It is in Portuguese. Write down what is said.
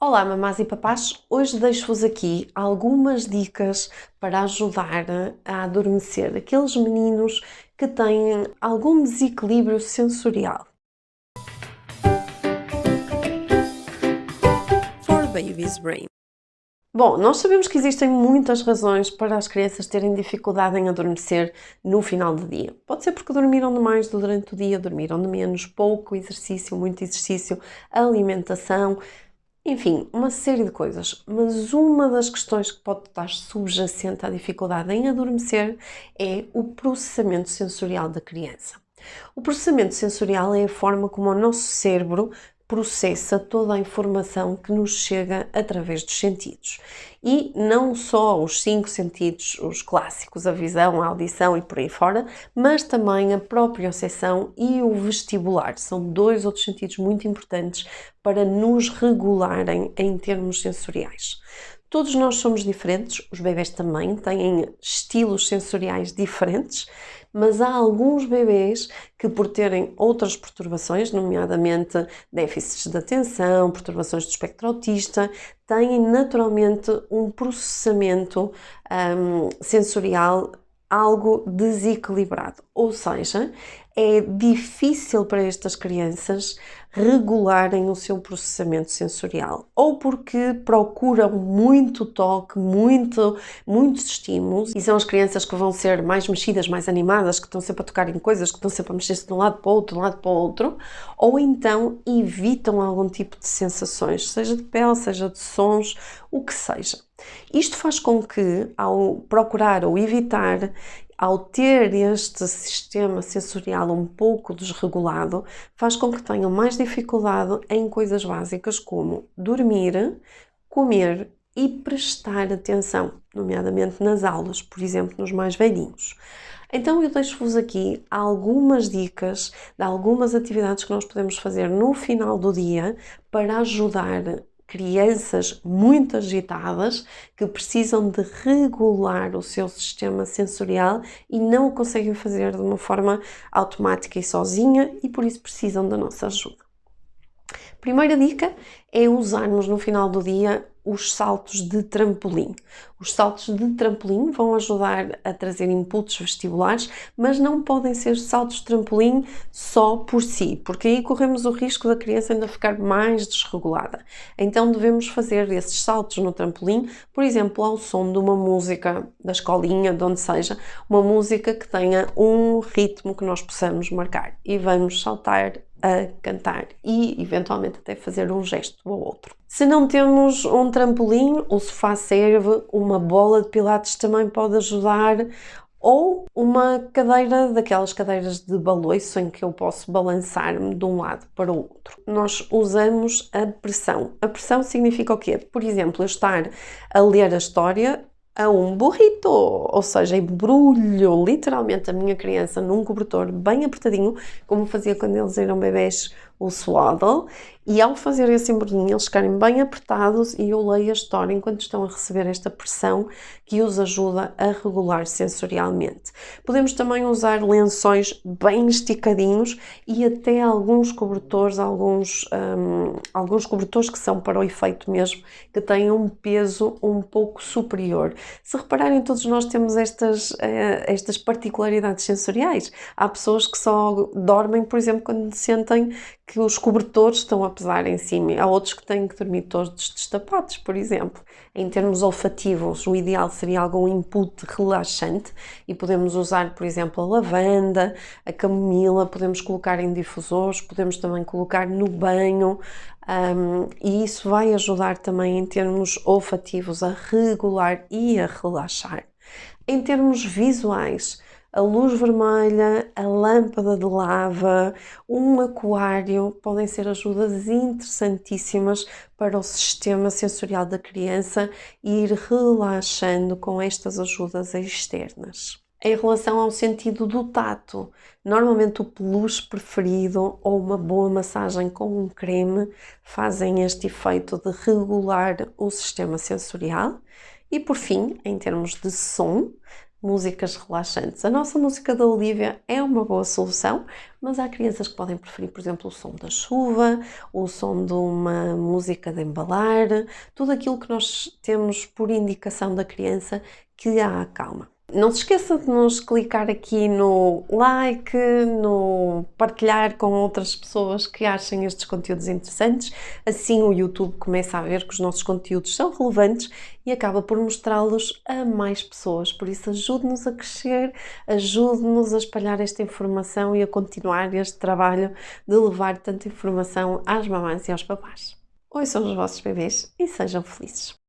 Olá, mamás e papás! Hoje deixo-vos aqui algumas dicas para ajudar a adormecer aqueles meninos que têm algum desequilíbrio sensorial. For Baby's Brain. Bom, nós sabemos que existem muitas razões para as crianças terem dificuldade em adormecer no final do dia. Pode ser porque dormiram demais durante o dia, dormiram de menos, pouco exercício, muito exercício, alimentação. Enfim, uma série de coisas, mas uma das questões que pode estar subjacente à dificuldade em adormecer é o processamento sensorial da criança. O processamento sensorial é a forma como o nosso cérebro processa toda a informação que nos chega através dos sentidos. E não só os 5 sentidos, os clássicos, a visão, a audição e por aí fora, mas também a proprioceção e o vestibular. São 2 outros sentidos muito importantes para nos regularem em termos sensoriais. Todos nós somos diferentes, os bebés também têm estilos sensoriais diferentes, mas há alguns bebés que, por terem outras perturbações, nomeadamente déficits de atenção, perturbações do espectro autista, têm naturalmente um processamento sensorial algo desequilibrado, ou seja, é difícil para estas crianças regularem o seu processamento sensorial, ou porque procuram muito toque, muitos estímulos, e são as crianças que vão ser mais mexidas, mais animadas, que estão sempre a tocar em coisas, que estão sempre a mexer-se de um lado para o outro, de um lado para o outro, ou então evitam algum tipo de sensações, seja de pele, seja de sons, o que seja. Isto faz com que, ao procurar ou evitar, ao ter este sistema sensorial um pouco desregulado, faz com que tenham mais dificuldade em coisas básicas como dormir, comer e prestar atenção, nomeadamente nas aulas, por exemplo, nos mais velhinhos. Então eu deixo-vos aqui algumas dicas de algumas atividades que nós podemos fazer no final do dia para ajudar crianças muito agitadas que precisam de regular o seu sistema sensorial e não o conseguem fazer de uma forma automática e sozinha e por isso precisam da nossa ajuda. Primeira dica é usarmos no final do dia os saltos de trampolim. Os saltos de trampolim vão ajudar a trazer inputs vestibulares, mas não podem ser saltos de trampolim só por si, porque aí corremos o risco da criança ainda ficar mais desregulada. Então devemos fazer esses saltos no trampolim, por exemplo, ao som de uma música da escolinha, de onde seja, uma música que tenha um ritmo que nós possamos marcar e vamos saltar a cantar e eventualmente até fazer um gesto ou outro. Se não temos um trampolim, o sofá serve, uma bola de pilates também pode ajudar, ou uma cadeira, daquelas cadeiras de baloiço em que eu posso balançar-me de um lado para o outro. Nós usamos a pressão. A pressão significa o quê? Por exemplo, eu estar a ler a história a um burrito, ou seja, embrulho literalmente a minha criança num cobertor bem apertadinho, como fazia quando eles eram bebés, o swaddle, e ao fazer esse embrulhinho eles ficarem bem apertados e eu leio a história enquanto estão a receber esta pressão que os ajuda a regular sensorialmente. Podemos também usar lençóis bem esticadinhos e até alguns cobertores, alguns cobertores que são para o efeito mesmo, que têm um peso um pouco superior. Se repararem, todos nós temos estas particularidades sensoriais. Há pessoas que só dormem, por exemplo, quando sentem que os cobertores estão a pesar em cima. Há outros que têm que dormir todos destapados, por exemplo. Em termos olfativos, o ideal seria algum input relaxante e podemos usar, por exemplo, a lavanda, a camomila, podemos colocar em difusores, podemos também colocar no banho, e isso vai ajudar também em termos olfativos a regular e a relaxar. Em termos visuais, a luz vermelha, a lâmpada de lava, um aquário podem ser ajudas interessantíssimas para o sistema sensorial da criança e ir relaxando com estas ajudas externas. Em relação ao sentido do tato, normalmente o peluche preferido ou uma boa massagem com um creme fazem este efeito de regular o sistema sensorial. E por fim, em termos de som, músicas relaxantes. A nossa música da Olivia é uma boa solução, mas há crianças que podem preferir, por exemplo, o som da chuva, o som de uma música de embalar, tudo aquilo que nós temos por indicação da criança que a acalma. Não se esqueça de nos clicar aqui no like, no partilhar com outras pessoas que achem estes conteúdos interessantes. Assim o YouTube começa a ver que os nossos conteúdos são relevantes e acaba por mostrá-los a mais pessoas. Por isso ajude-nos a crescer, ajude-nos a espalhar esta informação e a continuar este trabalho de levar tanta informação às mamães e aos papás. Ouçam os vossos bebês e sejam felizes.